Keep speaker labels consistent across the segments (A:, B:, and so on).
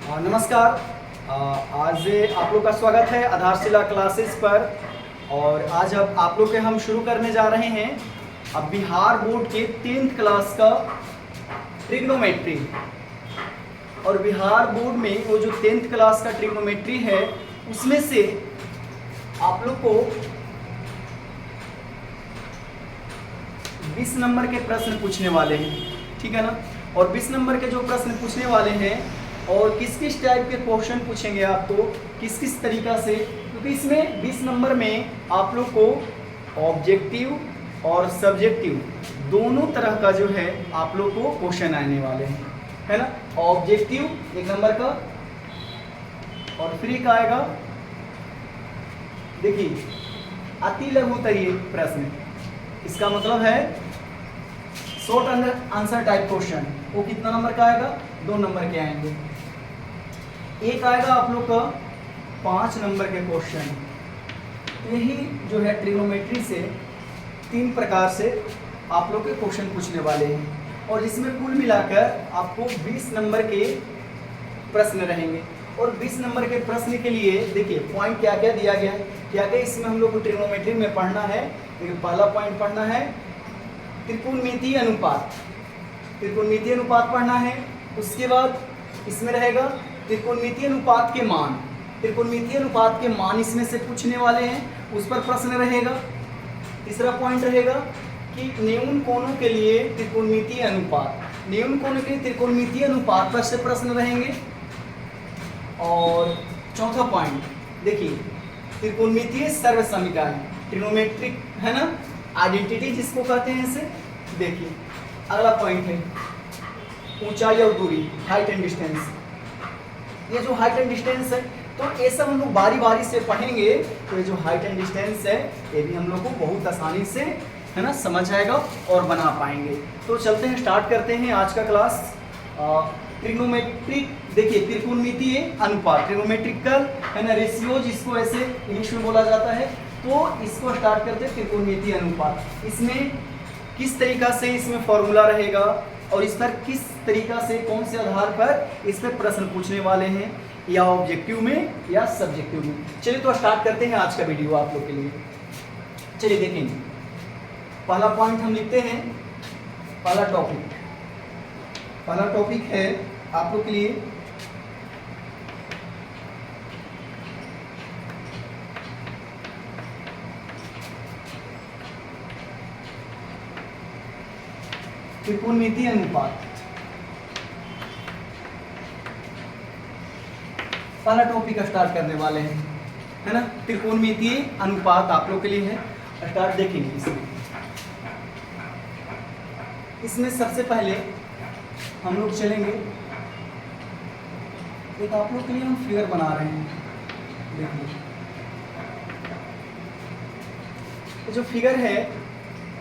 A: नमस्कार। आज आप लोग का स्वागत है आधारशिला क्लासेस पर। और आज अब आप लोग के हम शुरू करने जा रहे हैं अब बिहार बोर्ड के 10th क्लास का ट्रिग्नोमेट्री। और बिहार बोर्ड में वो जो 10th क्लास का ट्रिग्नोमेट्री है उसमें से आप लोग को 20 नंबर के प्रश्न पूछने वाले हैं, ठीक है ना। और 20 नंबर के जो प्रश्न पूछने वाले हैं और किस किस टाइप के क्वेश्चन पूछेंगे आपको, किस किस तरीका से, क्योंकि इसमें 20 नंबर में आप लोग को ऑब्जेक्टिव और सब्जेक्टिव दोनों तरह का जो है आप लोग को क्वेश्चन आने वाले हैं, है ना। ऑब्जेक्टिव 1 नंबर का और फिर एक आएगा, देखिए, अति लघुत्तरीय प्रश्न। इसका मतलब है शॉर्ट आंसर टाइप क्वेश्चन। वो कितना नंबर का आएगा? 2 नंबर के आएंगे। एक आएगा आप लोग का 5 नंबर के क्वेश्चन। यही जो है ट्रिग्नोमेट्री से 3 प्रकार से आप लोग के क्वेश्चन पूछने वाले हैं और इसमें कुल मिलाकर आपको 20 नंबर के प्रश्न रहेंगे। और 20 नंबर के प्रश्न के लिए देखिए पॉइंट क्या क्या दिया गया है, क्या क्या इसमें हम लोग को ट्रिग्नोमेट्री में पढ़ना है। पहला पॉइंट पढ़ना है त्रिकोणमितीय अनुपात। त्रिकोणमितीय अनुपात पढ़ना है। उसके बाद इसमें रहेगा त्रिकोणमितीय अनुपात के मान। त्रिकोणमितीय अनुपात के मान इसमें से पूछने वाले हैं, उस पर प्रश्न रहेगा। तीसरा पॉइंट रहेगा कि न्यून कोणों के लिए त्रिकोणमितीय अनुपात। न्यून कोणों के लिए त्रिकोणमितीय अनुपात पर से प्रश्न रहेंगे। और चौथा पॉइंट देखिए त्रिकोणमितीय सर्वसमीकरण, ट्रिग्नोमेट्रिक, है ना, आइडेंटिटी जिसको कहते हैं इसे। देखिए अगला पॉइंट है ऊंचाई और दूरी, हाइट एंड डिस्टेंस। ये जो हाइट एंड डिस्टेंस है तो ये सब हम लोग बारी बारी से पढ़ेंगे। तो ये जो हाइट एंड डिस्टेंस है ये भी हम लोग को बहुत आसानी से, है ना, समझ आएगा और बना पाएंगे। तो चलते हैं, स्टार्ट करते हैं आज का क्लास। ट्रिग्नोमेट्रिक, देखिए त्रिकोणमितीय अनुपात, ट्रिग्नोमेट्रिकल, है ना, रेशियो जिसको ऐसे इंग्लिश में बोला जाता है। तो इसको स्टार्ट करते हैं त्रिकोणमितीय अनुपात। इसमें किस तरीका से इसमें फॉर्मूला रहेगा और इस पर किस तरीका से, कौन से आधार पर इस पर प्रश्न पूछने वाले हैं, या ऑब्जेक्टिव में या सब्जेक्टिव में। चलिए तो स्टार्ट करते हैं आज का वीडियो आप लोग के लिए। चलिए देखेंगे, पहला पॉइंट हम लिखते हैं, पहला टॉपिक है आप लोग के लिए त्रिकोणमितीय अनुपात। पहला टॉपिक स्टार्ट करने वाले हैं, है ना, त्रिकोणमितीय अनुपात आप लोग के लिए है। स्टार्ट देखेंगे इसमें सबसे पहले हम लोग चलेंगे, एक आप लोग के लिए हम फिगर बना रहे हैं। देखिए ये जो फिगर है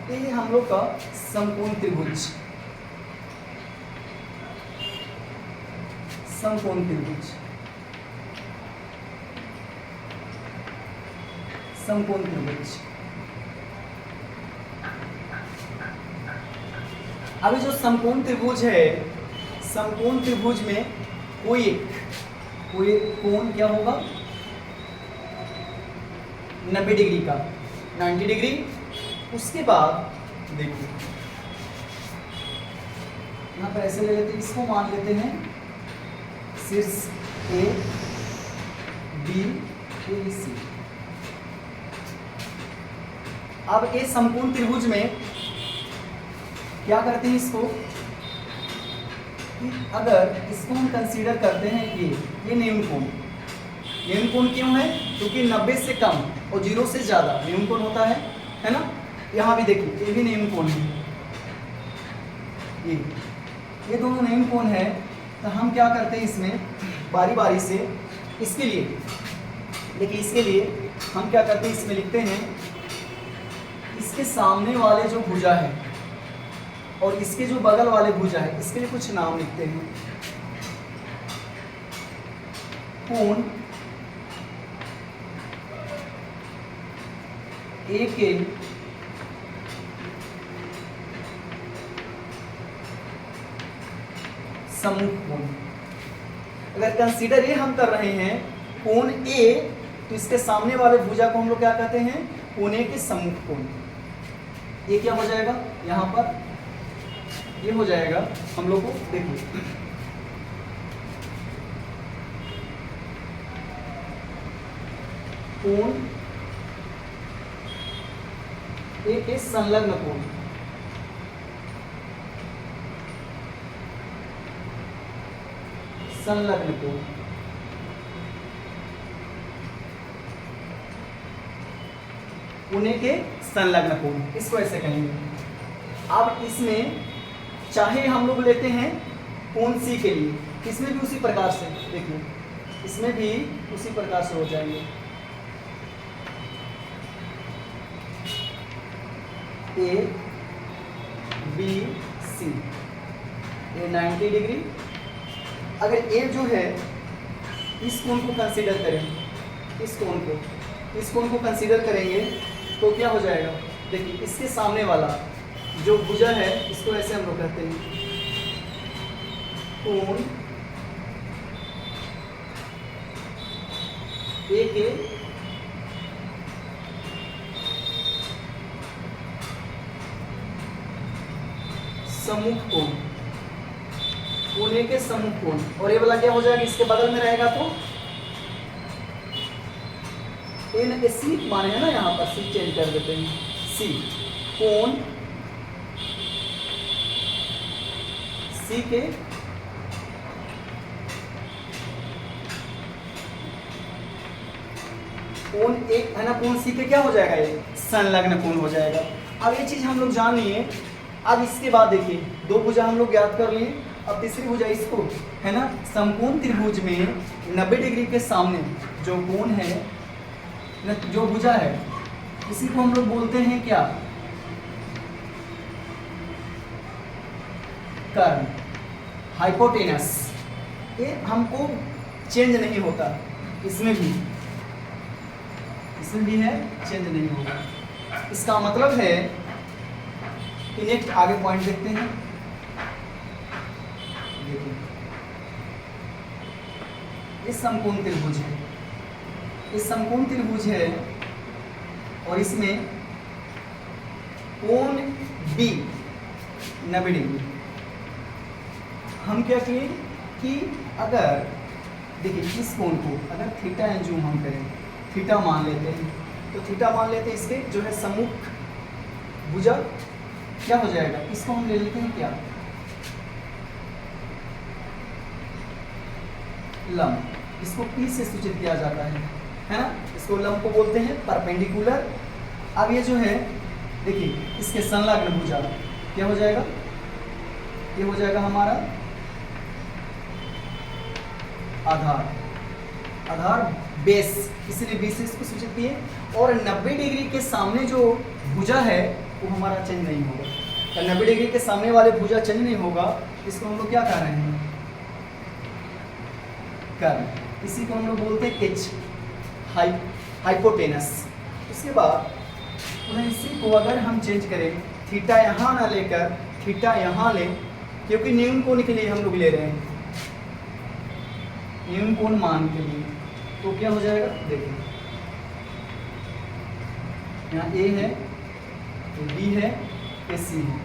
A: ये हम लोग का समकोण त्रिभुज, समकोण त्रिभुज, समकोण त्रिभुज। अभी जो समकोण त्रिभुज है, समकोण त्रिभुज में कोई एक कोण क्या होगा? 90 डिग्री का, 90 डिग्री। उसके बाद देखिए यहाँ पर ऐसे ले लेते हैं, इसको मान लेते हैं शीर्ष A, B, C। अब इस समकोण त्रिभुज में क्या करते हैं इसको, कि अगर इसको हम कंसीडर करते हैं ये न्यून कोण। न्यून कोण क्यों है? क्योंकि 90 से कम और 0 से ज़्यादा न्यून कोण होता है ना। यहाँ भी देखिए ये भी न्यून कोण है, ये दोनों न्यून कोण है। तो हम क्या करते हैं इसमें बारी बारी से, इसके लिए देखिए, इसके लिए हम क्या करते हैं इसमें लिखते हैं इसके सामने वाले जो भुजा है और इसके जो बगल वाले भुजा है, इसके लिए कुछ नाम लिखते हैं। कोण ए के समूह कोण। अगर कंसीडर ए हम कर रहे हैं कोण ए, तो इसके सामने वाले भुजा को हम लोग क्या कहते हैं, कोण ए के सम्मुख कोण। ये क्या हो जाएगा यहाँ पर, ये हो जाएगा हम लोग को, देखिए कोण ए के संलग्न कोण, संलग्न कोण, कोण के संलग्न कोण, इसको ऐसे कहेंगे। अब इसमें चाहे हम लोग लेते हैं कोण सी के लिए, इसमें भी उसी प्रकार से, देखिए इसमें भी उसी प्रकार से हो जाएंगे। ए बी सी, ये 90 डिग्री। अगर ए जो है इस कोण को कंसीडर करें, इस कोण को कंसीडर करेंगे तो क्या हो जाएगा, देखिए इसके सामने वाला जो भुजा है इसको ऐसे हम लोग कहते हैं कोण ए के सम्मुख कोण, कोण ए के सम्मुख कोण। और ये वाला क्या हो जाएगा, इसके बगल में रहेगा तो ए सी माने है ना, यहाँ पर सी चेंज कर देते हैं, सी कोण सी के कोण एक है ना, कोण सी के क्या हो जाएगा, ये संलग्न कोण हो जाएगा। अब ये चीज हम लोग जान लिए। अब इसके बाद देखिए दो भुजा हम लोग ज्ञात कर लिए, अब तीसरी भुजा इसको है ना, समकोण त्रिभुज में 90 डिग्री के सामने जो कोण है ना, जो भुजा है इसी को हम लोग बोलते हैं क्या, कर्ण, हाइपोटेनस। ये हमको चेंज नहीं होता, इसमें भी है, चेंज नहीं होगा। इसका मतलब है कि नेक्स्ट आगे पॉइंट देखते हैं। देखिए इस समकोण त्रिभुज है, इस समकोण त्रिभुज है और इसमें कोण बी 90 डिग्री। हम क्या किए कि अगर देखिए इस कोण को अगर थीटा एंड जूम हम करें, थीटा मान लेते हैं, तो थीटा मान लेते हैं, इसके जो है सम्मुख भुजा क्या हो जाएगा, इसको हम ले लेते हैं क्या, लंब। इसको P से सूचित किया जाता है ना, इसको लंब को बोलते हैं परपेंडिकुलर। अब ये जो है देखिए इसके संलग्न भुजा क्या हो जाएगा, ये हो जाएगा हमारा आधार, आधार बेस, इसलिए बेस से इसको सूचित किए। और 90 डिग्री के सामने जो भुजा है वो हमारा चेंज नहीं होगा। तो 90 डिग्री के सामने वाले भुजा चेंज नहीं होगा, इसको हम लोग क्या कह रहे हैं, कर्ण। इसी को हम लोग बोलते हैं एच, हाइपोटेनस। उसके बाद इसी को अगर हम चेंज करें, थीटा यहाँ ना लेकर थीटा यहाँ लें, क्योंकि न्यून कोण के लिए हम लोग ले रहे हैं, न्यून कोण मान के लिए, तो क्या हो जाएगा, देखिए यहाँ ए है, बी है, ए सी है,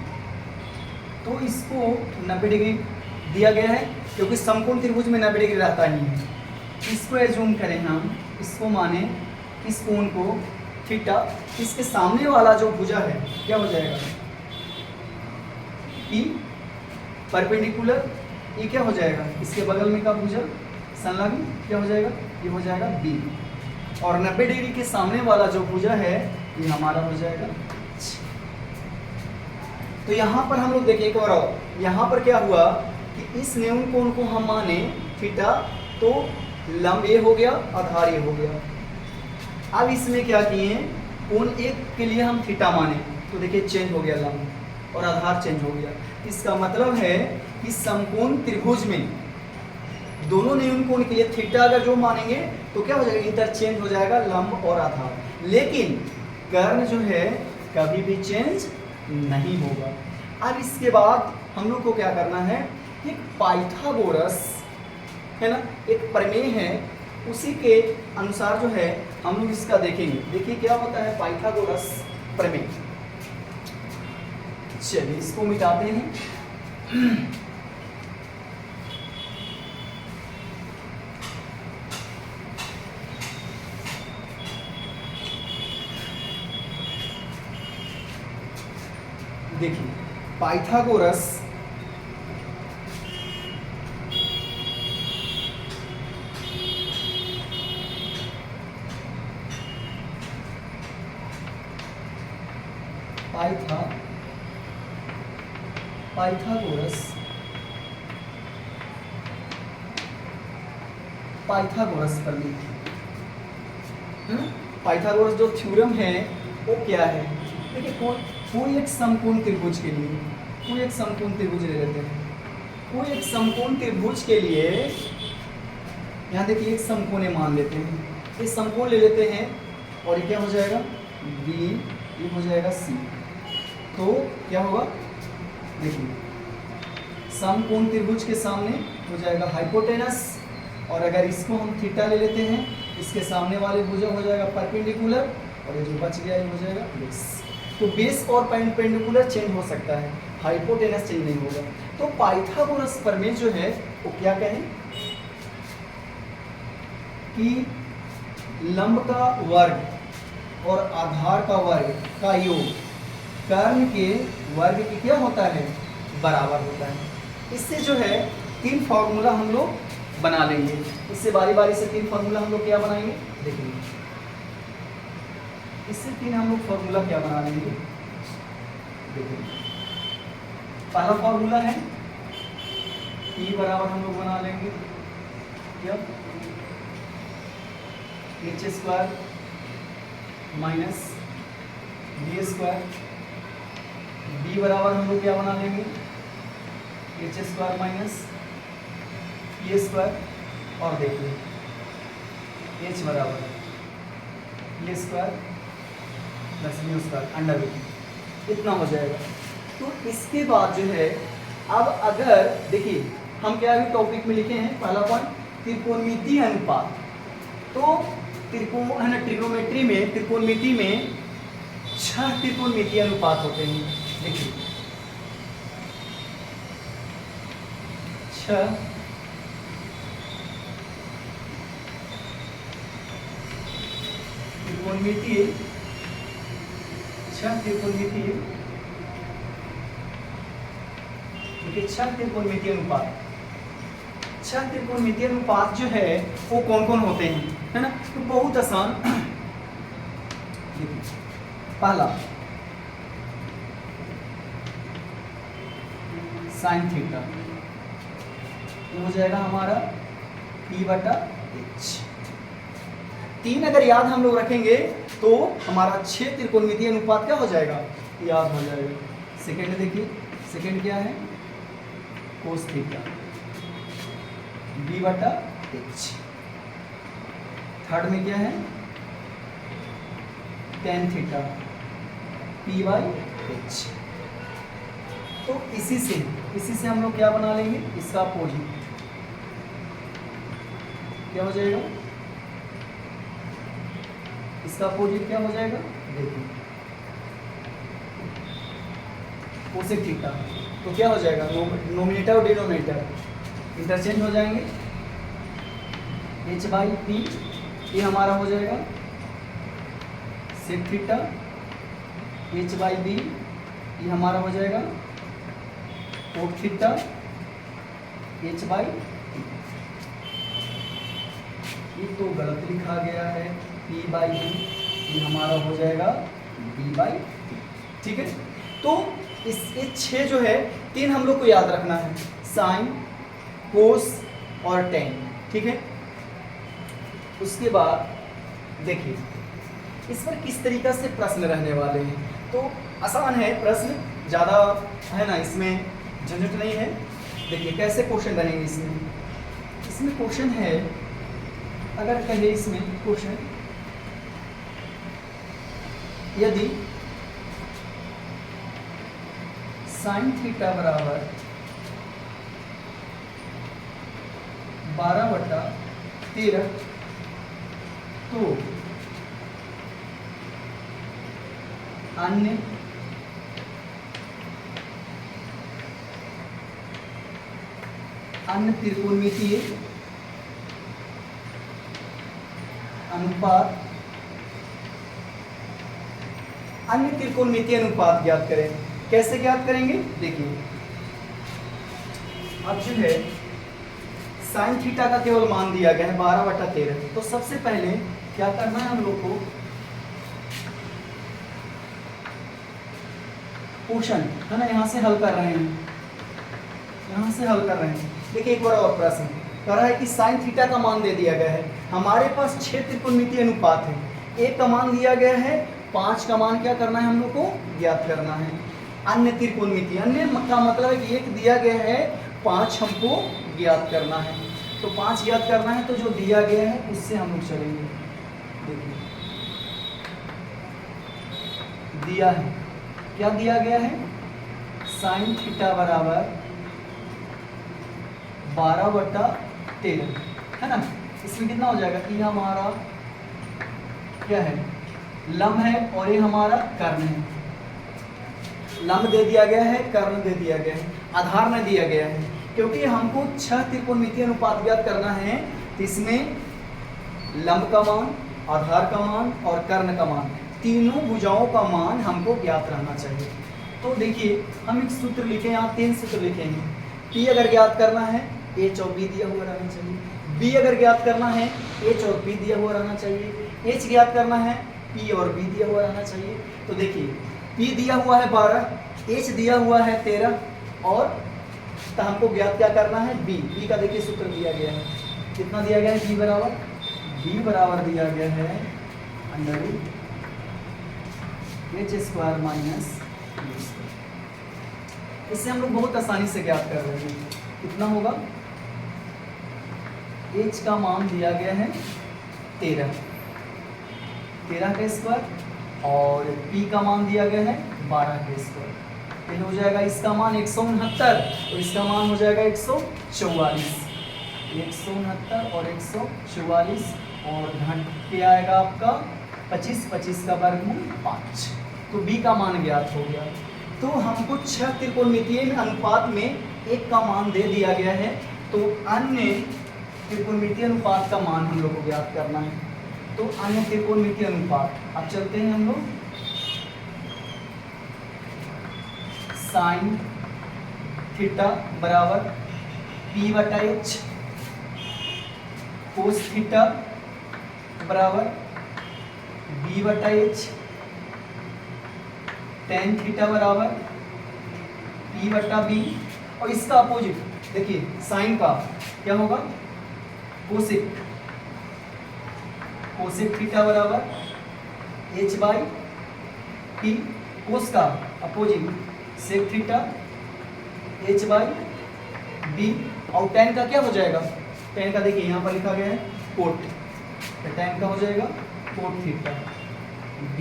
A: तो इसको 90 डिग्री दिया गया है क्योंकि समकोण त्रिभुज में 90 डिग्री रहता ही है। इसको एज्यूम करें हम, इसको माने इस कोण को थीटा, इसके सामने वाला जो भुजा है क्या हो जाएगा, ई परपेंडिकुलर, ये क्या हो जाएगा, इसके बगल में का भुजा संलग्न क्या हो जाएगा, ये हो जाएगा बी। और 90 डिग्री के सामने वाला जो भुजा है ये हमारा हो जाएगा। तो यहाँ पर हम लोग देखिए एक और, यहाँ पर क्या हुआ कि इस न्यून कोण को हम माने थीटा, तो लंब ए हो गया, आधार ए हो गया। अब इसमें क्या किए, कोण एक के लिए हम थीटा माने, तो देखिए चेंज हो गया लंब और आधार चेंज हो गया। इसका मतलब है कि समकोण त्रिभुज में दोनों न्यून कोण के लिए थीटा अगर जो मानेंगे तो क्या हो जाएगा, इंटरचेंज हो जाएगा लंब और आधार। लेकिन कर्ण जो है कभी भी चेंज नहीं होगा। अब इसके बाद हम लोग को क्या करना है, एक है ना, एक प्रमेय है, उसी के अनुसार जो है हम लोग इसका देखेंगे। देखिए क्या होता है पाइथागोरस प्रमेय। चलिए इसको मिटाते हैं। देखिए पाइथागोरस पाइथागोरस प्रमेय है ना। पाइथागोरस जो थ्योरम है वो क्या है, देखिए कोई एक समकोण त्रिभुज के लिए, कोई एक समकोण त्रिभुज ले लेते हैं। कोई एक समकोण त्रिभुज के लिए यहाँ देखिए एक समकोण मान लेते हैं, ये समकोण ले लेते हैं और ये क्या हो जाएगा B, ये हो जाएगा C। तो क्या होगा देखिए समकोण त्रिभुज के सामने हो जाएगा हाइपोटेनस, और अगर इसको हम थीटा ले लेते हैं, इसके सामने वाले भुजा हो जाएगा परपेंडिकुलर, और ये जो बच गया ये हो जाएगा बेस। तो बेस और परपेंडिकुलर चेंज हो सकता है, हाइपोटेनस चेंज नहीं होगा। तो पाइथागोरस प्रमेय जो है वो क्या कहें कि लंब का वर्ग और आधार का वर्ग का योग कर्ण के वर्ग की क्या होता है बराबर होता है। इससे जो है 3 फॉर्मूला हम लोग बना लेंगे। इससे बारी बारी से 3 फॉर्मूला हम लोग क्या बनाएंगे देखेंगे। इससे 3 हम लोग फॉर्मूला क्या बना लेंगे देखिए। पहला फॉर्मूला है E बराबर हम लोग बना लेंगे क्या h square minus b square. B बराबर हम लोग क्या बना लेंगे h square minus A square, और देखिए h बराबर A square plus B square under root, इतना हो जाएगा। तो इसके बाद जो है अब अगर देखिए हम क्या अभी टॉपिक में लिखे हैं पहला पॉइंट त्रिकोणमितीय अनुपात। तो ट्रिग्नोमेट्री में त्रिकोणमिति में 6 त्रिकोणमितीय अनुपात होते हैं। देखिए 6 त्रिकोणमितीय, 6 त्रिकोणमितीय, देखिए 6 त्रिकोणमितीय अनुपात। 6 त्रिकोणमितीय अनुपात जो है वो कौन कौन होते हैं है ना। तो बहुत आसान, देखिए पहला साइन थीटा, ये हो जाएगा हमारा P/H। 3 अगर याद हम लोग रखेंगे तो हमारा 6 त्रिकोणमितीय अनुपात क्या हो जाएगा याद हो जाएगा। सेकंड देखिए, सेकंड क्या है कोस थीटा B/H। थर्ड में क्या है टेन थीटा P/H। तो इसी से हम लोग क्या बना लेंगे इसका अपोजिट, क्या हो जाएगा इसका अपोजिट क्या हो जाएगा देखिए कोसेक थीटा। तो क्या हो जाएगा नोमिनेटर और डिनोमिनेटर इंटरचेंज हो जाएंगे। h/p ये हमारा हो जाएगा सेक थीटा, h/b ये हमारा हो जाएगा कोट थीटा, h/t ये तो गलत लिखा गया है p/b ये हमारा हो जाएगा b/t। ठीक है, तो ये 6 जो है 3 हम लोग को याद रखना है साइन कोस और टेन। ठीक है, उसके बाद देखिए इस पर किस तरीका से प्रश्न रहने वाले हैं। तो आसान है प्रश्न, ज़्यादा है ना इसमें झंझट नहीं है। देखिए कैसे क्वेश्चन रहेंगे इसमें क्वेश्चन है, अगर कहे इसमें क्वेश्चन यदि साइन थीटा बराबर 12/13। तो अन्य त्रिकोणमितीय अनुपात, अन्य त्रिकोणमितीय अनुपात ज्ञात करें। कैसे ज्ञात करेंगे? देखिए अब जो है साइन थीटा का केवल मान दिया गया है 12/13। तो सबसे पहले क्या करना है हम लोग को, क्वेश्चन है ना, यहाँ से हल कर रहे हैं, यहाँ से हल कर रहे हैं। देखिए एक बार और प्रश्न कर रहा है कि साइन थीटा का मान दे दिया गया है, हमारे पास 6 त्रिकोणमितीय अनुपात है, एक का मान दिया गया है, 5 का मान क्या करना है हम लोग को ज्ञात करना है। अन्य त्रिकोणमितीय, अन्य का मतलब है कि एक दिया गया है, 5 हमको ज्ञात करना है। तो 5 ज्ञात करना है, तो जो दिया गया है उससे हम लोग चलेंगे। देखिए दिया है, क्या दिया गया है, साइन थीटा बराबर 12/13 है ना। इसमें कितना हो जाएगा, ये हमारा क्या है, लंब है और ये हमारा कर्ण है। लंब दे दिया गया है, कर्ण दे दिया गया है, आधार न दिया गया है। क्योंकि हमको 6 त्रिकोणमितीय अनुपात ज्ञात करना है, तो इसमें लंब का मान, आधार का मान और कर्ण का मान, तीनों भुजाओं का मान हमको ज्ञात रहना चाहिए। तो देखिए हम एक सूत्र लिखे, यहाँ 3 सूत्र लिखे हैं। P अगर ज्ञात करना है, H और B दिया हुआ रहना चाहिए। B अगर ज्ञात करना है, H और P दिया हुआ रहना चाहिए। H ज्ञात करना है, P और B दिया हुआ रहना चाहिए। तो देखिए P दिया हुआ है 12, H दिया हुआ है 13 और तो हमको ज्ञात क्या करना है, B का देखिए सूत्र दिया गया है, कितना दिया गया है, B बराबर दिया गया है √H² - इससे हम लोग बहुत आसानी से ज्ञात कर रहे हैं। कितना होगा, H का मान दिया गया है 13 का स्क्वायर और P का मान दिया गया है 12 का स्क्वायर। तो हो जाएगा इसका मान 169 और इसका मान हो जाएगा 144। 169 और 144 और घट के आएगा आपका 25 का वर्गमूल 5। तो B का मान ज्ञात हो गया। तो हमको 6 त्रिकोणमितीय अनुपात में एक का मान दे दिया गया है, तो अन्य त्रिकोणमितीय अनुपात का मान हम लोग को ज्ञात करना है। तो अन्य त्रिकोणमितीय अनुपात, अब चलते हैं हम लोग, साइन थीटा बराबर P/H, कोस थीटा बराबर B/H, टेन थीटा बराबर P/B और इसका अपोजिट देखिए साइन का क्या होगा, कोसेक थीटा बराबर H/P, कोस का अपोजिट सेक थीटा H/B और टेन का क्या हो जाएगा, टेन का देखिए यहाँ पर लिखा गया है कोट, तो टेन का हो जाएगा कोट थीटा B/,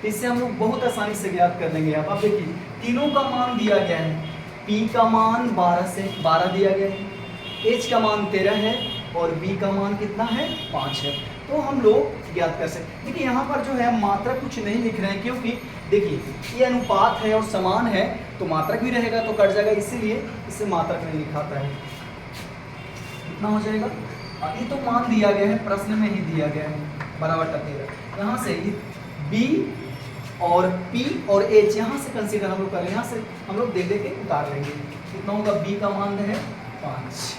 A: इससे हम लोग बहुत आसानी से ज्ञात कर लेंगे। अब देखिए तीनों का मान दिया गया है, P का मान 12 दिया गया है, H का मान 13 है और B का मान कितना है, 5 है। तो हम लोग ज्ञात कर सकते। देखिए यहाँ पर जो है मात्रक कुछ नहीं लिख रहे हैं, क्योंकि देखिए ये अनुपात है और समान है, तो मात्रक भी रहेगा तो कट जाएगा, इसीलिए इसे मात्रक नहीं लिखाता है। कितना हो जाएगा, ये तो मान दिया गया है, प्रश्न में ही दिया गया है 12/13। यहाँ से B और P और H यहाँ से कंसीडर हम लोग करें, यहाँ से हम लोग देख के उतार लेंगे। कितना होगा, B का मान है 5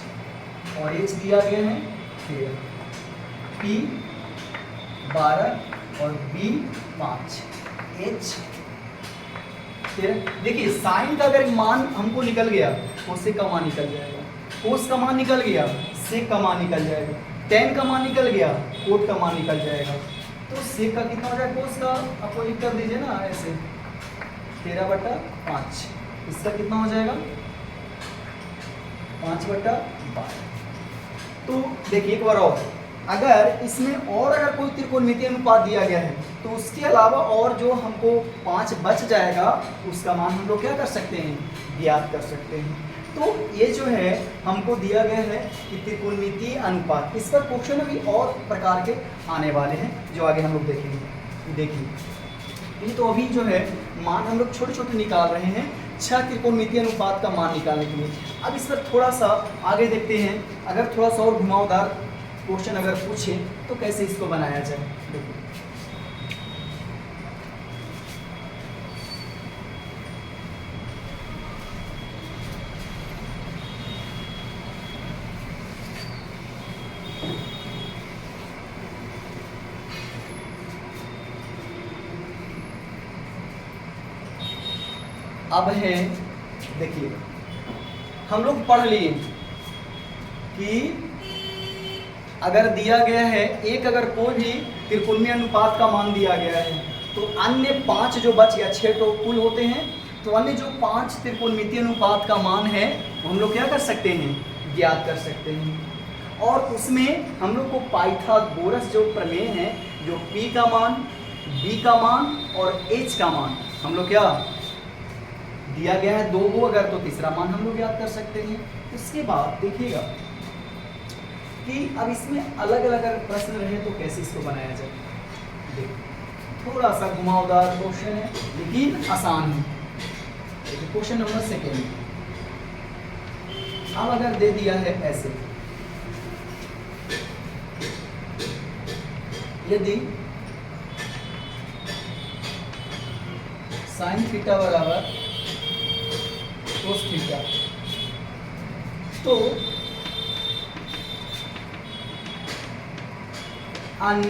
A: और H दिया गया है 13, P 12 और B 5, H 13। देखिए साइन का अगर मान हमको निकल गया, कोसेक का मान निकल जाएगा, कोस का मान निकल गया, सेक का मान निकल जाएगा, टेन का मान निकल गया, कोट का मान निकल जाएगा। तो सेक का कितना हो जाएगा, कोस का अपोजिट कर दीजिए ना ऐसे 13/5, इसका कितना हो जाएगा 5/12। तो देखिए एक बार और, अगर इसमें और अगर कोई त्रिकोणमितीय अनुपात दिया गया है तो उसके अलावा और जो हमको 5 बच जाएगा उसका मान हम लोग क्या कर सकते हैं, ज्ञात कर सकते हैं। तो ये जो है हमको दिया गया है कि त्रिकोणमितीय अनुपात, इस पर क्वेश्चन अभी और प्रकार के आने वाले हैं जो आगे हम लोग देखेंगे। देखिए ये तो अभी जो है मान हम लोग छोटे छोटे निकाल रहे हैं 6 त्रिकोणमितीय अनुपात का मान निकालने के लिए। अब इस पर थोड़ा सा आगे देखते हैं, अगर थोड़ा सा और घुमावदार क्वेश्चन अगर पूछे तो कैसे इसको बनाया जाए। देखिए अब है, देखिए हम लोग पढ़ लिए कि अगर दिया गया है एक, अगर कोई भी त्रिकोणीय अनुपात का मान दिया गया है तो अन्य 5 जो बच गया, 6 तो कुल होते हैं, तो अन्य जो 5 त्रिकोणमितीय अनुपात का मान है वो हम लोग क्या कर सकते हैं, ज्ञात कर सकते हैं। और उसमें हम लोग को पाइथागोरस जो प्रमेय है, जो P का मान, B का मान और H का मान हम लोग क्या दिया गया है 2 को, अगर तो तीसरा मान हम लोग याद कर सकते हैं। इसके बाद देखिएगा कि अब इसमें अलग अलग अगर प्रश्न रहे तो कैसे इसको बनाया जाए। देखिए थोड़ा सा घुमावदार क्वेश्चन है लेकिन आसान है। क्वेश्चन नंबर 2 अब अगर दे दिया है ऐसे, यदि साइन थीटा बराबर कोस थीटा, तो अन्य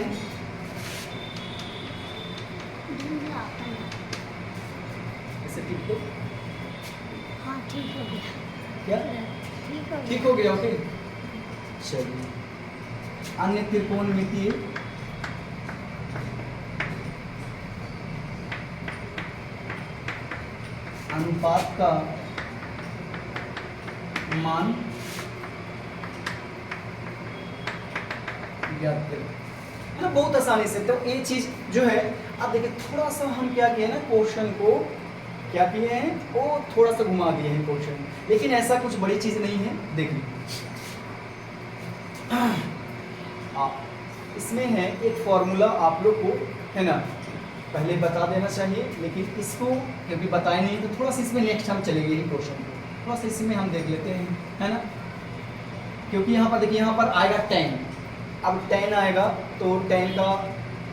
A: ऐसे ठीक है,
B: हाँ ठीक हो गया,
A: क्या ठीक हो गया, ओके चलिए। अन्य त्रिकोणमितीय अनुपात का मान ज्ञात करें, है ना, बहुत आसानी से। तो ये चीज जो है, अब देखिए थोड़ा सा हम क्या किए ना, क्वेश्चन को क्या किए हैं, वो थोड़ा सा घुमा दिए हैं क्वेश्चन, लेकिन ऐसा कुछ बड़ी चीज नहीं है। देखिए इसमें है एक फॉर्मूला, आप लोग को है ना पहले बता देना चाहिए, लेकिन इसको क्योंकि बताए नहीं तो थोड़ा सा इसमें नेक्स्ट हम चलेंगे ही क्वेश्चन को, थोड़ा सा इसमें हम देख लेते हैं, है ना। क्योंकि यहाँ पर देखिए, यहाँ पर आएगा tan, अब tan आएगा तो tan का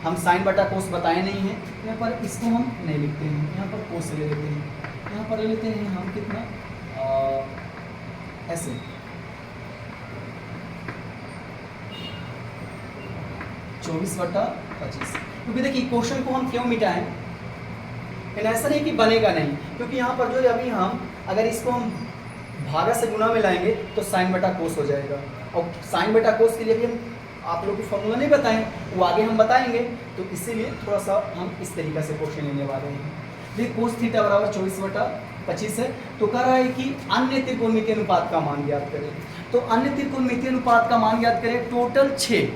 A: हम साइन बटा कोस बताए नहीं है, यहाँ पर इसको हम नहीं लिखते हैं, यहाँ पर कोस ले लेते हैं, यहाँ पर ले लेते हैं हम कितना ऐसे 24/25। क्योंकि देखिए क्वेश्चन को हम क्यों मिटाएं, ऐसा नहीं कि बनेगा नहीं, क्योंकि यहाँ पर जो अभी हम अगर इसको हम भागा से गुना में लाएंगे तो साइन बटा कोस हो जाएगा, और साइन बटा कोस के लिए भी हम आप लोग को फॉर्मूला नहीं बताएं, वो आगे हम बताएंगे, तो इसीलिए थोड़ा सा हम इस तरीके से क्वेश्चन लेने वाले हैं। देखिए कोस थीटा बराबर 24/25 है, तो कह रहा है कि अन्य त्रिकोणमितीय अनुपात का मान ज्ञात करें। तो अन्य त्रिकोणमितीय अनुपात का मान ज्ञात करें, टोटल 6,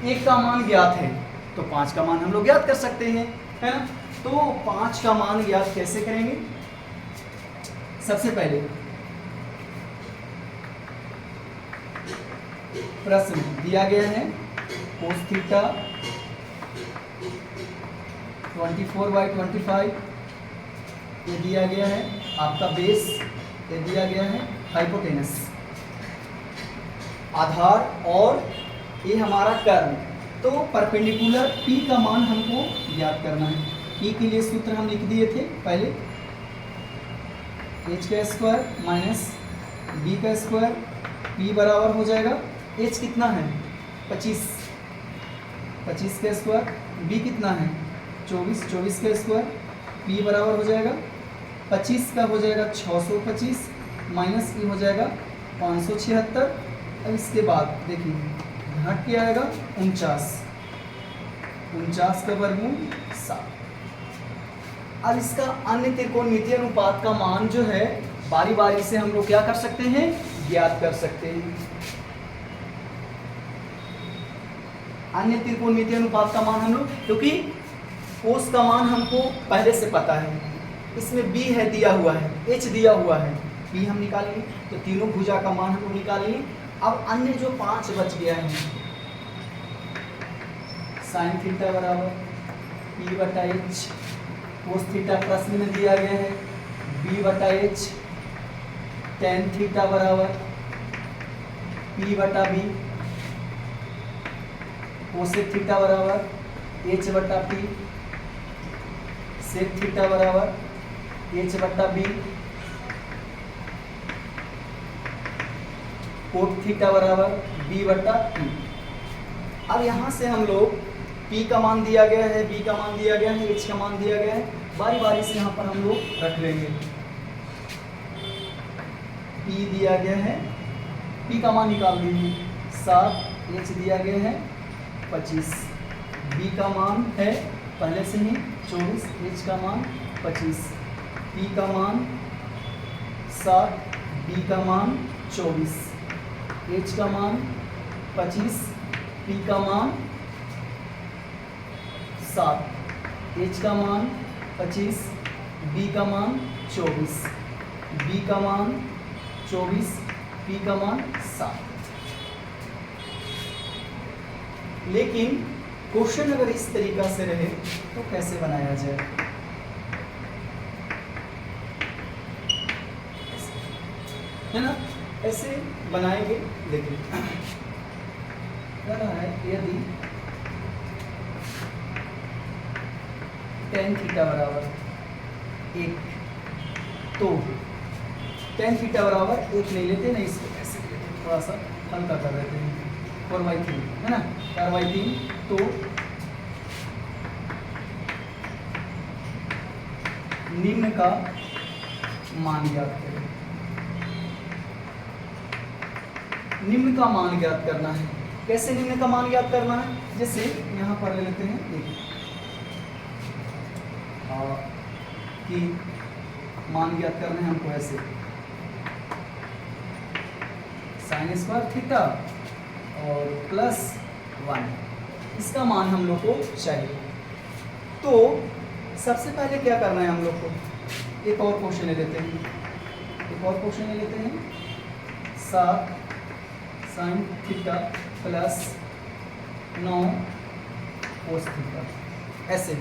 A: एक का मान ज्ञात है तो 5 का मान हम लोग ज्ञात कर सकते हैं, है ना। तो 5 का मान ज्ञात कैसे करेंगे, सबसे पहले प्रश्न दिया गया है कोस थीटा 24/25, ये दिया गया है आपका बेस, ये दिया गया है हाइपोटेनस आधार, और ये हमारा कर्व। तो परपेंडिकुलर P का मान हमको ज्ञात करना है। P के लिए सूत्र हम लिख दिए थे पहले, h² माइनस b² P बराबर हो जाएगा, h कितना है 25 का स्क्वायर, b कितना है 24 का स्क्वायर, P बराबर हो जाएगा 25 का हो जाएगा 625 माइनस ये हो जाएगा 576। अब इसके बाद देखिए घट के आएगा 49 का वर्गमूल 7। अब इसका अन्य त्रिकोणमितीय अनुपात का मान जो है बारी बारी से हम लोग क्या कर सकते हैं, ज्ञात कर सकते हैं। अन्य त्रिकोणमितीय अनुपात का मान हम लोग, क्योंकि कोस का मान हमको पहले से पता है, इसमें b है दिया हुआ है, h दिया हुआ है, पी हम निकाल लिए, तो तीनों भुजा का मान हम लोग निकाल लिए। अब अन्य जो 5 बच गया है, साइन थीटा बराबर पी बटा एच, कोस थीटा प्रश्न में दिया गया है बी बटा एच, टेन थीटा बराबर पी बटा बी, कोसेक थीटा बराबर एच बटा पी, सेक थीटा बराबर एच बटा बी, कोट थीटा बराबर बी बटा पी। अब यहाँ से हम लोग P का मान दिया गया है, B का मान दिया गया है, H का मान दिया गया है, बारी बारी से यहाँ पर हम लोग रख लेंगे। P दिया गया है, P का मान निकाल दीजिए 7, H दिया गया है 25, B का मान है पहले से ही 24, H का मान 25, P का मान 7, B का मान 24, H का मान 25, P का मान 7, H का मान 25, B का मान 24, B का मान 24, P का मान 7। लेकिन क्वेश्चन अगर इस तरीका से रहे तो कैसे बनाया जाए? है ना, ऐसे बनाएंगे। देखिए क्या रहा है, यदि टेन थीटा बराबर 1, तो टेन थीटा बराबर 1 नहीं लेते, नहीं इसको कैसे लेते, थोड़ा सा हल्का कर देते हैं, 4/3 है ना, 4/3। तो निम्न का मान ज्ञात करें, निम्न का मान ज्ञात करना है। कैसे निम्न का मान ज्ञात करना है? जैसे यहाँ पर ले लेते हैं कि मान ज्ञात करना है हमको ऐसे, साइन स्क्वायर थीटा और +1, इसका मान हम लोग को चाहिए। तो सबसे पहले क्या करना है हम लोग को, एक और क्वेश्चन ले लेते हैं, एक और क्वेश्चन ले लेते हैं। 7 साइन थीटा +9 कोस थीटा, ऐसे।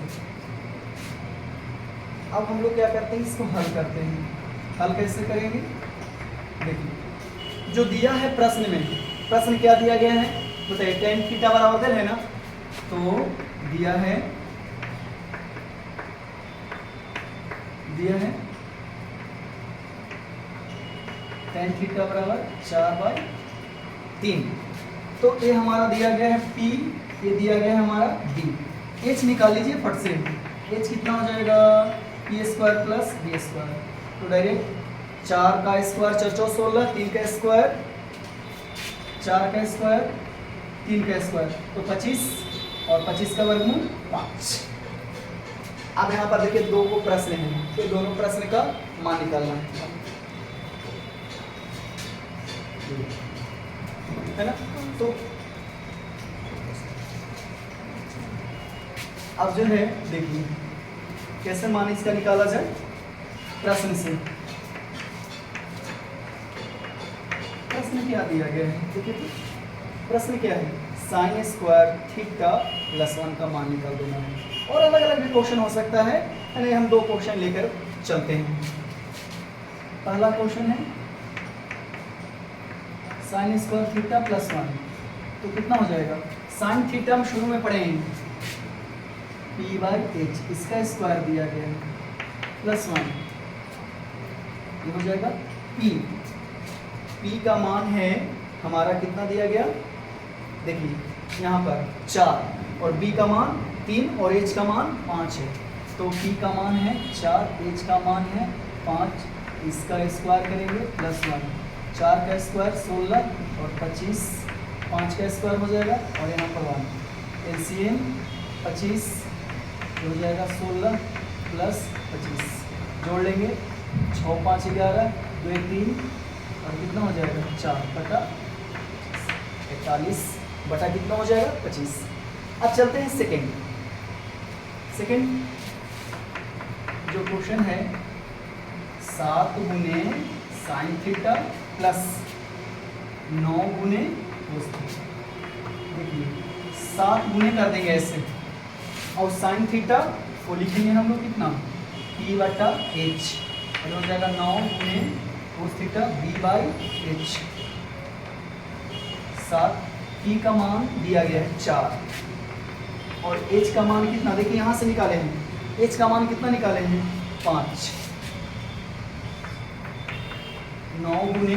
A: अब हम लोग क्या करते हैं, इसको हल करते हैं। हल कैसे करेंगे? देखिए जो दिया है प्रश्न में, प्रश्न क्या दिया गया है बताइए, टेन थीटा बराबर है ना, तो दिया है टेन थीटा बराबर 4/3। तो ये हमारा दिया गया है P, ये दिया गया है हमारा D। H निकाल लीजिए फट से, H कितना हो जाएगा, P² + B²। तो डायरेक्ट 4 का स्क्वायर 4 16, 3 का स्क्वायर 4 का स्क्वायर 3 का स्क्वायर, तो 25 और 25 का वर्गमूल 5। अब यहाँ पर देखिए दो को प्रश्न है, तो दोनों प्रश्न का मान निकालना है ना। तो अब जो है देखिए कैसे मान इसका निकाला जाए प्रश्न से। प्रश्न क्या दिया गया है देखिए, तो प्रश्न क्या है, साइन स्क्वायर थीटा +1 का मान निकाल देना है। और अलग अलग भी क्वेश्चन हो सकता है, यानी हम दो क्वेश्चन लेकर चलते हैं। पहला क्वेश्चन है साइन स्क्वायर थीटा +1, तो कितना हो जाएगा, साइन थीटा हम शुरू में पढ़े हैं P/H, इसका स्क्वायर दिया गया है +1, ये हो जाएगा P। P का मान है हमारा कितना दिया गया, देखिए यहाँ पर 4 और B का मान 3 और H का मान 5 है। तो P का मान है 4, H का मान है 5, इसका स्क्वायर करेंगे +1, 4 का स्क्वायर 16 और 25, 5 का स्क्वायर हो जाएगा और यहाँ पर 1, LCM 25 हो जाएगा 16 + 25, जोड़ लेंगे 6 5 11 2 1 3 और कितना हो जाएगा 4 बटा 41 बटा कितना हो जाएगा 25। अब चलते हैं सेकंड जो क्वेश्चन है 7 × साइन थीटा प्लस 9 गुने कोस थीटा। देखिए 7 गुने कर देंगे ऐसे, और साइन थीटा को लिखेंगे हम लोग कितना, P बटा H, और हो जाएगा 9 गुने कोस थीटा V/H। 7 P का मान दिया गया है 4, और H का मान कितना, देखिए यहाँ से निकाले हैं, H का मान कितना निकाले हैं 5। 9 गुने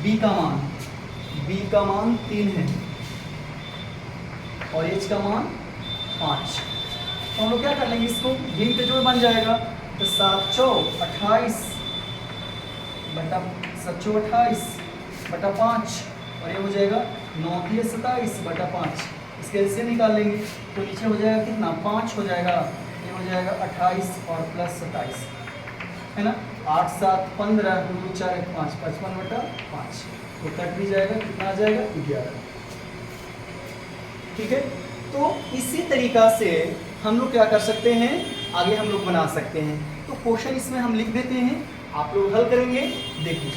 A: B का मान 3 है, और H का मान 5। तो हम लोग क्या कर लेंगे, इसको भिन्न के जोड़ बन जाएगा, तो 7 चौक 28 बटा 5, और ये हो जाएगा 9 3 27 बटा 5। इसके एलसीएम निकाल लेंगे तो नीचे हो जाएगा कितना, 5 हो जाएगा, ये हो जाएगा 28 और प्लस 27 है ना, 8 7 15 2 4 1 5 55 बटा 5, तो कट भी जाएगा, कितना आ जाएगा 11। ठीक है, तो इसी तरीका से हम लोग क्या कर सकते हैं, आगे हम लोग बना सकते हैं। तो क्वेश्चन इसमें हम लिख देते हैं, आप लोग हल करेंगे, देखिए।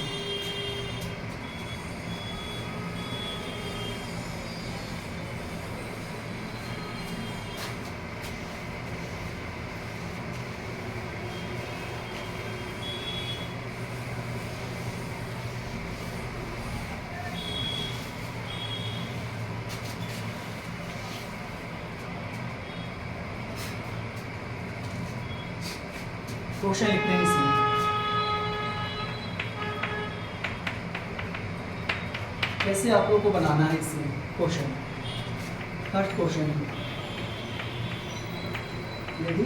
A: क्वेश्चन लिखते हैं इसमें, कैसे आप लोग को बनाना है इसमें क्वेश्चन। फर्स्ट क्वेश्चन यदि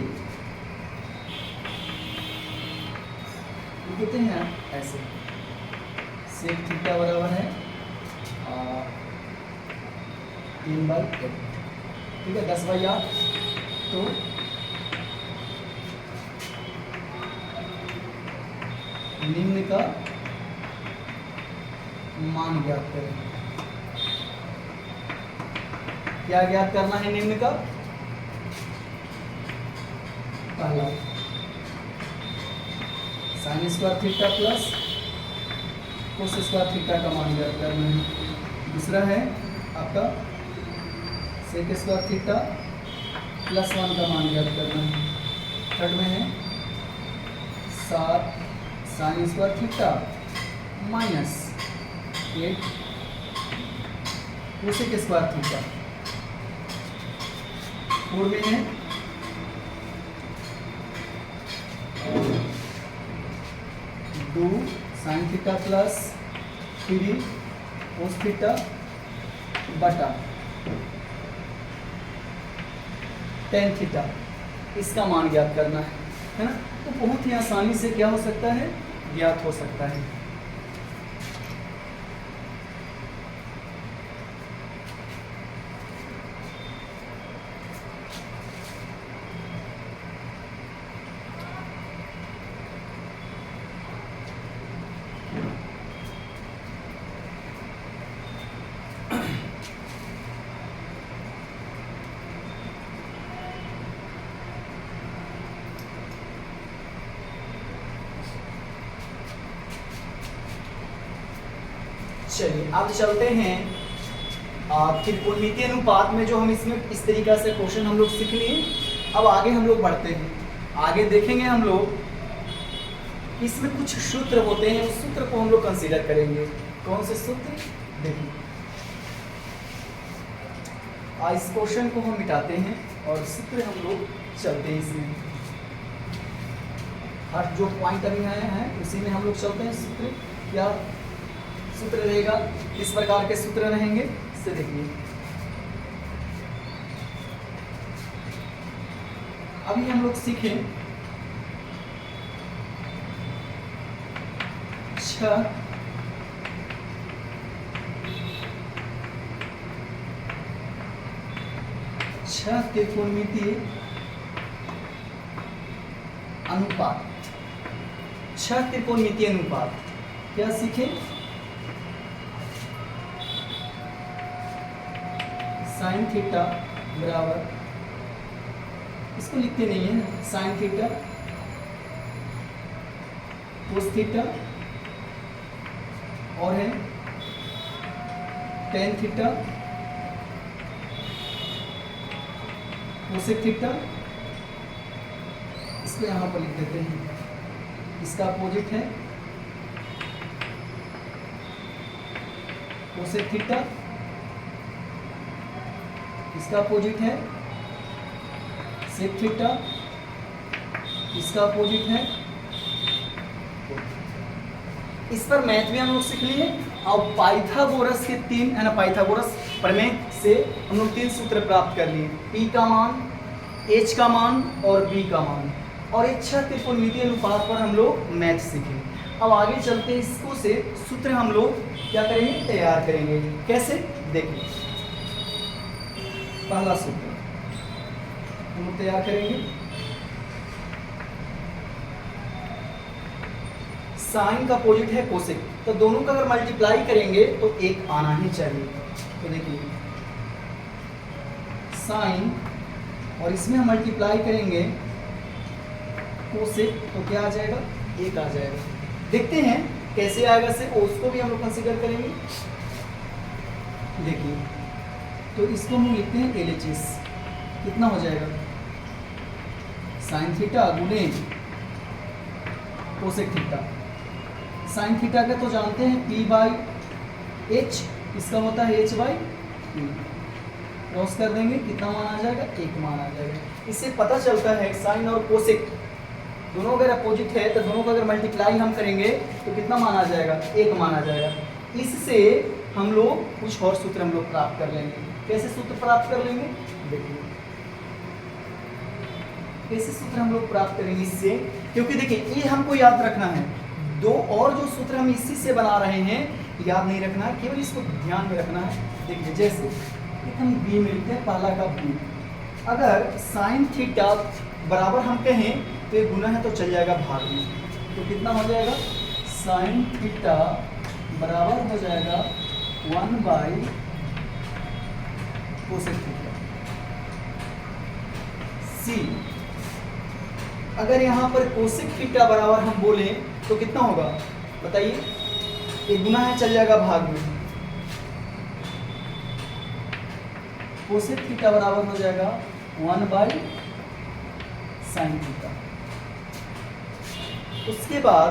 A: लिखते हैं ऐसे, सेक थीटा बराबर है 3/8, ठीक है, 10/8। तो निम्न का मान ज्ञात करें। क्या ज्ञात करना है निम्न का, पहला sine square theta plus cos square theta का मान ज्ञात करना है। दूसरा है आपका सेक स्क्वायर थीटा प्लस 1 का मान ज्ञात करना है। थर्ड में है 7 sine square theta minus 8 cosec square theta. Four में है 2 sine theta plus 3 cos theta बटा टेन थीटा, इसका मान ज्ञात करना है ना। तो बहुत ही आसानी से क्या हो सकता है, ज्ञात हो सकता है। चलिए अब चलते हैं त्रिकोणमितीय अनुपात में, जो हम इसमें इस तरीका से क्वेश्चन हम लोग सीख लिए। अब आगे हम लोग बढ़ते हैं, आगे देखेंगे हम लोग इसमें कुछ सूत्र होते हैं, उस सूत्र को हम लोग कंसीडर करेंगे। कौन से सूत्र, देखिए इस क्वेश्चन को हम मिटाते हैं और सूत्र हम लोग चलते हैं इसमें। हर जो पॉइंट अभी आए हैं उसी में हम लोग चलते हैं। सूत्र क्या सूत्र रहेगा, किस प्रकार के सूत्र रहेंगे, इससे देखिए। अभी हम लोग सीखें 6 त्रिकोणमितीय अनुपात। 6 त्रिकोणमितीय अनुपात क्या सीखे, साइन थीटा बराबर, इसको लिखते नहीं है, साइन थीटा कोस थीटा और है tan थीटा कोसेक थीटा, इसको यहाँ पर लिख देते हैं, इसका अपोजिट है कोसेक थीटा, इसका अपोजिट है सेक थीटा, इसका अपोजिट है। इस पर मैथ भी हम लोग सीख लिए और पाइथागोरस के 3 है ना, पाइथागोरस प्रमेय से हम लोग 3 सूत्र प्राप्त कर लिए, P का मान, H का मान और B का मान, और इच्छा त्रिकोणमितीय अनुपात पर हम लोग मैथ सीखे। अब आगे चलते इसको से सूत्र हम लोग क्या करेंगे, तैयार करेंगे। कैसे, देखिए पहला सूत्र हम लोग तैयार करेंगे, साइन का अपोजिट है कोसेक, तो दोनों का अगर मल्टीप्लाई करेंगे तो 1 आना ही चाहिए। तो देखिए साइन और इसमें हम मल्टीप्लाई करेंगे कोसेक, तो क्या आ जाएगा, 1 आ जाएगा। देखते हैं कैसे आएगा से, उसको भी हम लोग कंसीडर करेंगे। देखिए तो इसको हम लिखते हैं LHS, कितना हो जाएगा, साइन थीटा गुने कोसेक थीटा। साइन थीटा का तो जानते हैं P/H, इसका होता है H/P। क्रॉस कर देंगे, कितना मान आ जाएगा, 1 मान आ जाएगा। इससे पता चलता है साइन और कोसेक दोनों अगर अपोजिट है तो दोनों का अगर मल्टीप्लाई हम करेंगे तो कितना मान आ जाएगा, 1 मान आ जाएगा। इससे हम लोग कुछ और सूत्र हम लोग प्राप्त कर लेंगे। कैसे सूत्र प्राप्त कर लेंगे, देखिए कैसे सूत्र हम लोग प्राप्त करेंगे इससे, क्योंकि देखिए ये हमको याद रखना है, 2 और जो सूत्र हम इसी से बना रहे हैं याद नहीं रखना है, केवल इसको ध्यान में रखना है। देखिए जैसे एक हम B मिलते हैं, पहला का B, अगर साइन थीटा बराबर हम कहें तो ये गुना है तो चल जाएगा भाग में, तो कितना हो जाएगा, साइन थीटा बराबर हो जाएगा 1 कोसेक थीटा। C अगर यहाँ पर कोसेक थीटा बराबर हम बोले तो कितना होगा बताइए, ये गुना है चल जाएगा भाग में, कोसेक थीटा बराबर हो जाएगा 1 साइन थीटा। उसके बाद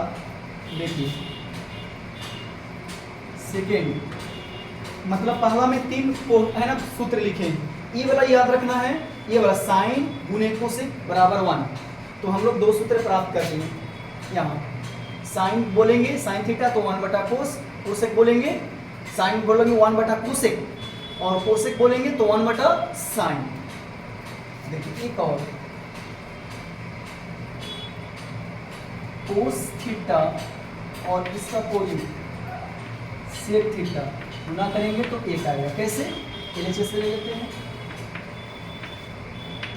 A: देखिए सेकेंड, मतलब पहला में 3 को है ना सूत्र लिखे, ये वाला याद रखना है, ये वाला साइन गुने कोसेक बराबर 1, तो हम लोग 2 सूत्र प्राप्त कर लेंगे। यहाँ साइन बोलेंगे साइन थीटा तो 1/कोस, कोसेक बोलेंगे साइन बोलेंगे 1/कोसेक, और कोसेक बोलेंगे तो 1/साइन। देखिए एक और कोस थीटा और इसका अपोजिट सेक थीटा गुना करेंगे तो 1 आएगा। कैसे, LHS से ले लेते हैं,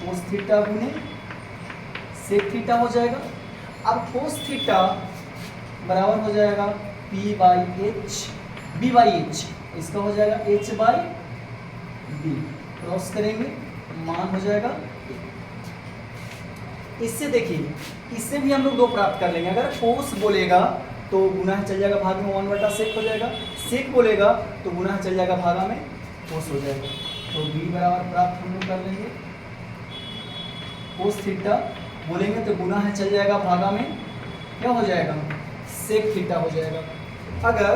A: कोस थीटा गुने सेक थीटा हो जाएगा। अब कोस थीटा बराबर हो जाएगा P/H, B/H, इसका हो जाएगा H/B, क्रॉस करेंगे मान हो जाएगा। इससे देखिए इससे भी हम लोग 2 प्राप्त कर लेंगे, अगर कोस बोलेगा तो गुना चल जाएगा भाग में 1/सेक हो जाएगा, सेक बोलेगा तो गुना चल जाएगा भागा में कोस हो जाएगा, तो B बराबर प्राप्त हम लोग कर लेंगे। कोस थीटा बोलेंगे तो गुना है चल जाएगा भागा में क्या हो जाएगा, सेक थीटा हो जाएगा। अगर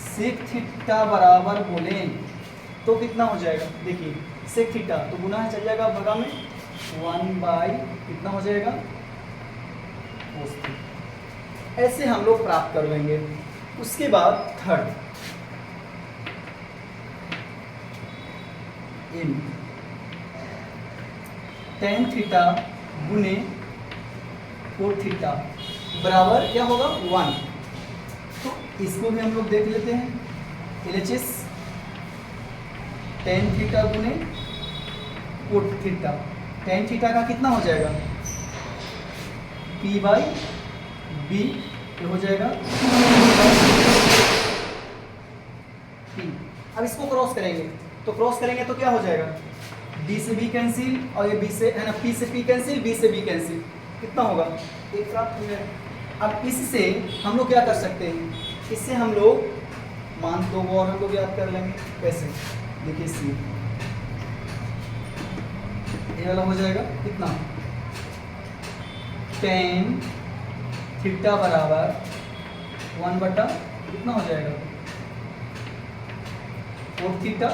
A: सेक थीटा बराबर बोले तो कितना हो जाएगा, देखिए सेक थीटा तो गुना है चल जाएगा भागा में 1 कितना हो जाएगा कोस थीटा। ऐसे हम लोग प्राप्त कर लेंगे। उसके बाद थर्ड इन tan थीटा गुने कोट थीटा बराबर क्या होगा 1, तो इसको भी हम लोग देख लेते हैं। LHS tan थीटा गुने कोट थीटा, tan थीटा का कितना हो जाएगा P/B, ये हो जाएगा P। अब इसको क्रॉस करेंगे तो तो क्या हो जाएगा, B से B कैंसिल और ये B से है ना, P से P कैंसिल, B से B कैंसिल, कितना होगा 1 प्राप्त हो जाएगा। अब इससे हम लोग क्या कर सकते हैं, इससे हम लोग मान दो और हम लोग याद कर लेंगे। कैसे? देखिए सी ये वाला हो जाएगा कितना, टेन थीटा बराबर 1 बटा कितना हो जाएगा, 4 थीटा,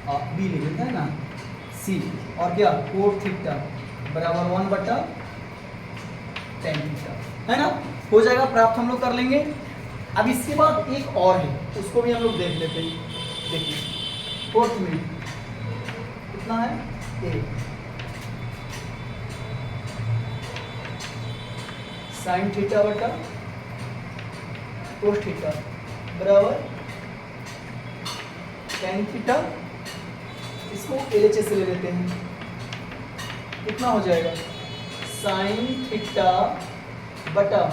A: बी ले लेते हैं ना, सी और क्या 4 थीटा बराबर 1 बटा 10 थीटा, है ना, हो जाएगा प्राप्त, हम लोग कर लेंगे। अब इसके बाद एक और है, उसको भी हम लोग देख लेते हैं। देखिए फोर्थ में कितना है, ए साइन थीटा बटा कोस थीटा बराबर टेन थीटा, इसको LHS से ले लेते हैं, कितना हो जाएगा, साइन थीटा बटा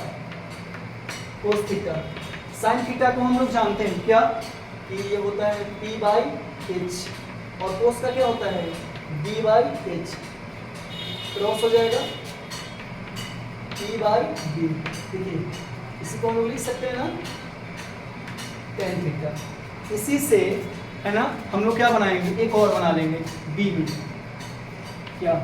A: कोस थीटा। साइन थीटा को हम लोग जानते हैं क्या कि ये होता है P/H और कोस का क्या होता है B/H, क्रॉस हो जाएगा P/B। देखिए इसी को हम लोग लिख सकते हैं ना टेन थीटा। इसी से है ना हम लोग क्या बनाएंगे, एक और बना लेंगे बी में, क्या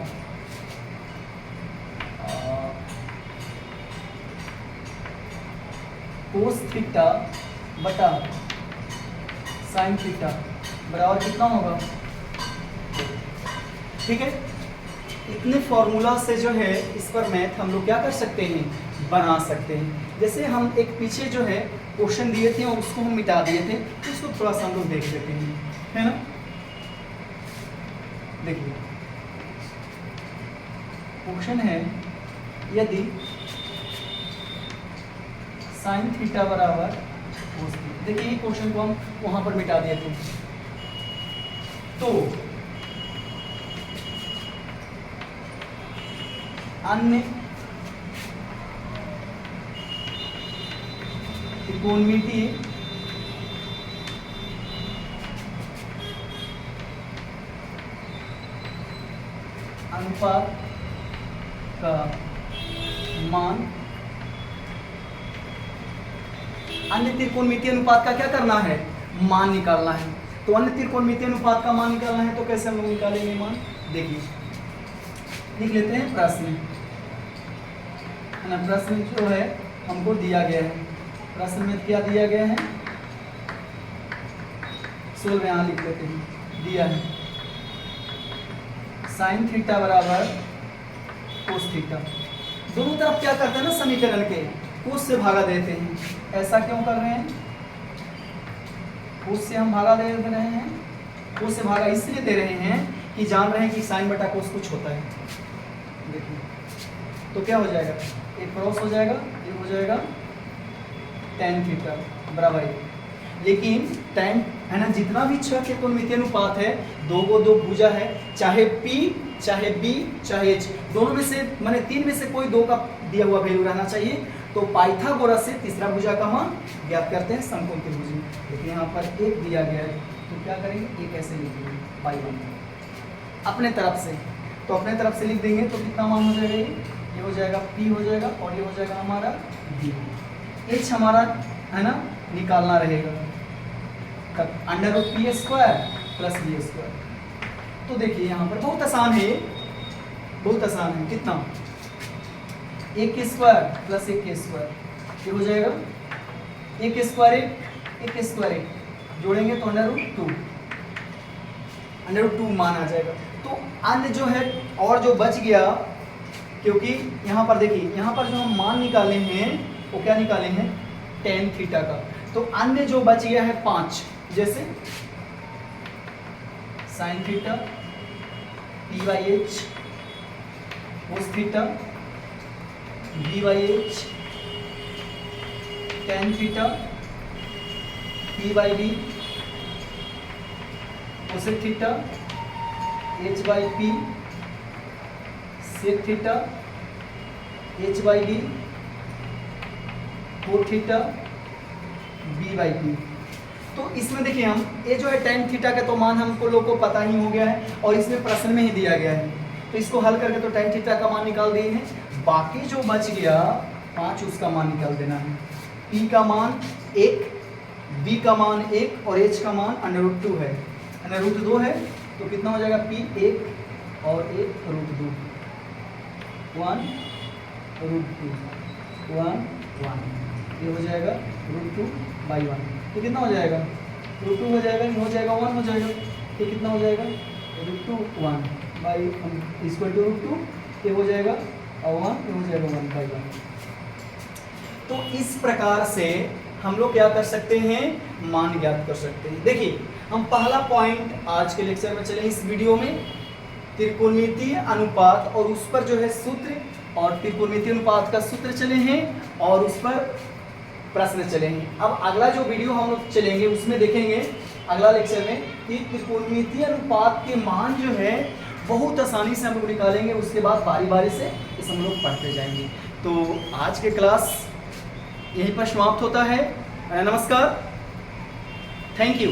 A: कोस थीटा बटा साइन थीटा बराबर कितना होगा, ठीक है। इतने फॉर्मूला से जो है इस पर मैथ हम लोग क्या कर सकते हैं, बना सकते हैं। जैसे हम एक पीछे जो है क्वेश्चन दिए थे और उसको हम मिटा दिए थे, तो उसको थोड़ा सा हम लोग देख लेते हैं, है ना। देखिए क्वेश्चन है, यदि साइन थीटा बराबर कोस थीटा, देखिए ये क्वेश्चन को हम वहां पर मिटा दिए थे, तो अन्य त्रिकोणमितीय अनुपात का मान, अन्य त्रिकोणमितीय अनुपात का क्या करना है, मान निकालना है। तो अन्य त्रिकोणमितीय अनुपात का मान निकालना है, तो कैसे हम लोग निकालेंगे मान, देखिए लिख लेते हैं प्रश्न, है ना। प्रश्न जो है हमको दिया गया है, प्रश्न में क्या दिया गया है, 16 यहाँ लिख लेते हैं, दिया है साइन थीटा बराबर कोस थीटा। दोनों तरफ क्या करते हैं ना, समीकरण के कोस से भागा देते हैं। ऐसा क्यों कर रहे हैं, कोस से हम भागा दे रहे हैं, कोस से भागा इसलिए दे रहे हैं कि जान रहे हैं कि साइन बटा कोस कुछ होता है। देखिए तो क्या हो जाएगा, एक क्रॉस हो जाएगा, ये हो जाएगा टेन थीटा बराबर है। लेकिन टेन है ना, जितना भी छह त्रिकोणमितीय अनुपात है, दो को दो भुजा है, चाहे P चाहे B चाहे H, दोनों में से माने तीन में से कोई दो का दिया हुआ वैल्यू रहना चाहिए। तो पाइथागोरस से तीसरा भुजा का मान ज्ञात करते हैं समकोण त्रिभुज में। लेकिन यहाँ पर एक दिया गया है, तो क्या करेंगे, एक ऐसे लिखेंगे पाई वन अपने तरफ से, तो अपने तरफ से लिख देंगे तो कितना मान हो जाएगा, ये हो जाएगा P हो जाएगा और ये हो जाएगा हमारा B। H हमारा है ना निकालना रहेगा, √P² + B²। तो देखिए यहाँ पर बहुत आसान है, बहुत आसान है, कितना 1² + 1² ये हो जाएगा 1² 1² जोड़ेंगे तो √2 मान आ जाएगा। तो अन्य जो है और जो बच गया, क्योंकि यहाँ पर देखिए यहाँ पर जो हम मान निकाले हैं वो क्या निकाले हैं, टेन थीटा का। तो अन्य जो बच गया है 5, जैसे sine theta P/H cos theta B/H tan theta P/B cosec theta H/P sec theta H/D cot theta B/P। तो इसमें देखिए हम ये जो है टेन थीटा का तो मान हमको लोग को पता ही हो गया है और इसमें प्रश्न में ही दिया गया है, तो इसको हल करके तो टेन थीटा का मान निकाल दिए हैं। बाकी जो बच गया 5 उसका मान निकाल देना है। P का मान 1, B का मान 1 और H का मान √2 है। √2 है तो कितना हो जाएगा? P 1 और 1 √2, 1 √2, 1 1, ये हो जाएगा √2/1। तो कितना हो जाएगा? √2 हो जाएगा, ये हो जाएगा 1 हो जाएगा, ये कितना हो जाएगा? √2/1 इक्वल टू √2, ये हो जाएगा 1, ये हो जाएगा 1/1। तो इस प्रकार से हम लोग क्या कर सकते हैं? मान ज्ञात कर सकते हैं। देखिए हम पहला पॉइंट आज के लेक्चर में चले इस वीडियो में, त्रिकोणमितीय अनुपात और उस पर जो है सूत्र, और त्रिकोणमितीय अनुपात का सूत्र चले हैं और उस पर प्रश्न चले हैं। अब अगला जो वीडियो हम लोग चलेंगे उसमें देखेंगे अगला लेक्चर में कि त्रिकोणमितीय अनुपात के मान जो है बहुत आसानी से हम लोग निकालेंगे। उसके बाद बारी बारी से इस हम लोग पढ़ते जाएंगे। तो आज के क्लास यहीं पर समाप्त होता है। नमस्कार, थैंक यू।